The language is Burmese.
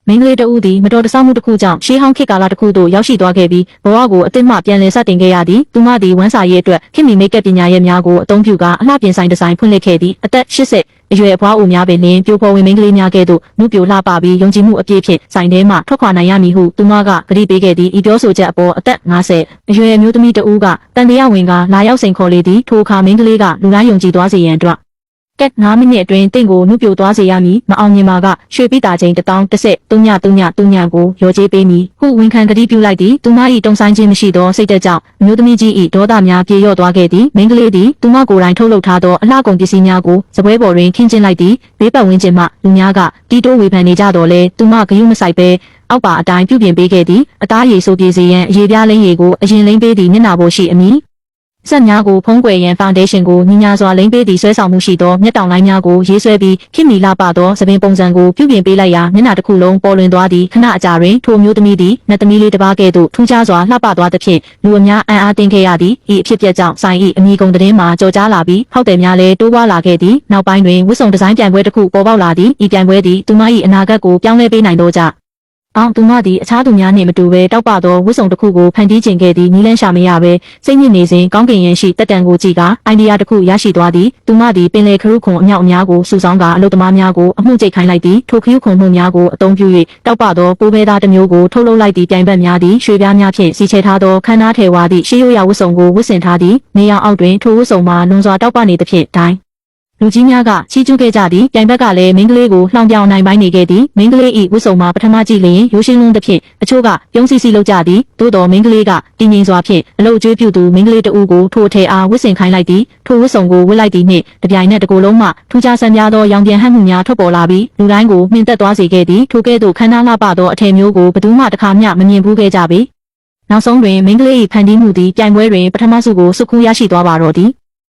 မင်းကလေးတဦးသည်မတော်တဆမှုတစ်ခုကြောင့်ရှေးဟောင်းခေတ်ကာလတစ်ခုသို့ရောက်ရှိသွားခဲ့ပြီးဘဝကိုအသစ်မှပြန်လည်စတင်ခဲ့ရသည်သူမသည်ဝမ်းစာရေးအတွက်ခင်မီမိတ်ကပ်ပညာရဲ့များကိုအသုံးပြုကာအလှပြင်ဆိုင်ဒီဇိုင်းဖွင့်လှစ်ခဲ့သည်အသက်80အရွယ်အဖွားအိုများပင်လျှင်ပြိုဖော်ဝင်မင်းကလေးများကဲ့သို့နုပြိုလှပပြီးယုံကြည်မှုအပြည့်ဖြင့်ဆိုင်ထဲမှထွက်ခွာနိုင်ရမည်ဟုသူမကကတိပေးခဲ့သည်ဤပြောဆိုချက်အပေါ်အသက်50အရွယ်အမျိုးသမီးတဦးကတန်တရားဝင်ကလာရောက်စိန်ခေါ်လေသည်ထိုအခါမင်းကလေးကလူတိုင်းယုံကြည်သွားစေရန်အတွက်ကက်9မိနစ်အတွင်းတင့်ကိုနုပြိုသွားစေရမည်မအောင်မြင်ပါကရွှေပိတာချိန်1000 ကိုရောကြေးပေးမည်ဟုဝန်ခံကတိပြုလိုက်သည်သူမ၏တုံဆိုင်ခြင်းမရှိသောစိတ်သက်ကြောင့်အမျိုးသမီးကြီး၏ဒေါသများပြေလျော့သွားခဲ့သည်မင်းကလေးသည်သူမကိုယ်တိုင်ထုတ်လုပ်ထားသောအလှကုန်ပစ္စည်းများကိုစပွဲပေါ်တွင်ခင်းကျင်းလိုက်သည်ဘေးပတ်ဝန်းကျင်မှလူများကတီးတိုးဝေဖန်နေကြတော့လဲသူမဂရုမစိုက်ပဲအောက်ပါအတိုင်းပြုပြင်ပေးခဲ့သည်အသားရည်ဆိုပြေစေရန်အရေပြားလိမ့်ရည်ကိုအရင်လိမ့်ပေးသည်မျက်နှာပေါ်ရှိအမည်ဆက်များကိုဖုံးကွယ်ရန်ဖောင်ဒေးရှင်းကိုညီညာစွာလိမ့်ပေးသည့်ဆွဲဆောင်မှုရှိသောမျက်တောင်လိုင်းများကိုရေးဆွဲပြီးခင်မီလာပသောသပင်ပုံစံကိုပြုပြင်ပေးလိုက်ရာမျက်နှာတစ်ခုလုံးပေါ်လွင်သွားသည်ခဏအကြာတွင်ထိုမျိုးသမီးသည်နတ်သမီးလေးတစ်ပါးကဲ့သို့ထူးခြားစွာလှပသွားသဖြင့်လူအများအံ့အားသင့်ခဲ့ရသည်ဤအဖြစ်အပျက်ကြောင့်ဆိုင်၏အမည်ကုန်သတင်းမှာကြော်ကြားလာပြီးဖောက်တယ်များလည်းတိုးပွားလာခဲ့သည်နောက်ပိုင်းတွင်ဝတ်စုံဒီဇိုင်းပြိုင်ပွဲတစ်ခုပေါ်ပေါက်လာသည်ဤပြိုင်ပွဲသည်သူမ၏အနာဂတ်ကိုပြောင်းလဲပေးနိုင်သောကြောင့်သူမသည်အခြားသူများနှင့်မတူဘဲတောက်ပသောဝတ်စုံတစ်ခုကိုဖန်တီးခြင်းခဲ့သည်နီးလန်းရှာမရဘဲစိတ်ညစ်နေစဉ်ကောင်းကင်ရင်ရှိတက်တန်ကိုကြည့်ကာအိုင်ဒီယာတစ်ခုရရှိသွားသည်သူမသည်ပင်လယ်ခရုခွန်အမြောက်အများကိုစုဆောင်းကာအလုပ်သမားများကိုအမှုကျိတ်ခိုင်းလိုက်သည်ထိုခရုခွန်မှုများကိုအသုံးပြု၍တောက်ပသောပိုးဘဲသားတစ်မျိုးကိုထုတ်လုပ်လိုက်သည့်ပြိုင်ဘက်များသည်ရွှေပြားများဖြင့်စီချဲထားသောခန်းနာထဲဝါသည့်ရှေးရိုးရာဝတ်စုံကိုဝတ်ဆင်ထားသည်နေရောင်အောက်တွင်ထိုဝတ်စုံမှာလွန်စွာတောက်ပနေသဖြင့်တိုင်းလူကြီးများကချီးကျူးခဲ့ကြသည်ပြိုင်ဘက်ကလည်းမင်းကလေးကိုလှောင်ပြောင်နိုင်ပိုင်းနေခဲ့သည်မင်းကလေး၏ဝတ်စုံမှာပထမကြည့်လျင်ရိုးရှင်းလွန်းသဖြင့်အချို့ကပြုံးစီစီလုပ်ကြသည်သို့တော်မင်းကလေးကတည်ငြိမ်စွာဖြင့်အလုတ်ကျွေးပြုသူမင်းကလေးတဦးကိုထိုအထည်အားဝတ်ဆင်ခိုင်းလိုက်သည်ထိုဝတ်စုံကိုဝတ်လိုက်သည်နှင့်တပြိုင်နက်တစ်ကိုယ်လုံးမှထူးခြားဆန်းပြားသောရောင်ပြန်ဟပ်မှုများထွက်ပေါ်လာပြီးလူတိုင်းကိုမှင်သက်သွားစေခဲ့သည်ထိုကဲ့သို့ခမ်းနားလှပသောအထည်မျိုးကိုဘယ်သူမှတစ်ခါမျှမမြင်ဘူးခဲ့ကြပေနောက်ဆုံးတွင်မင်းကလေး၏ဖန်တီးမှုသည်ပြိုင်ပွဲတွင်ပထမဆုကိုစုခူးရရှိသွားပါတော့သည်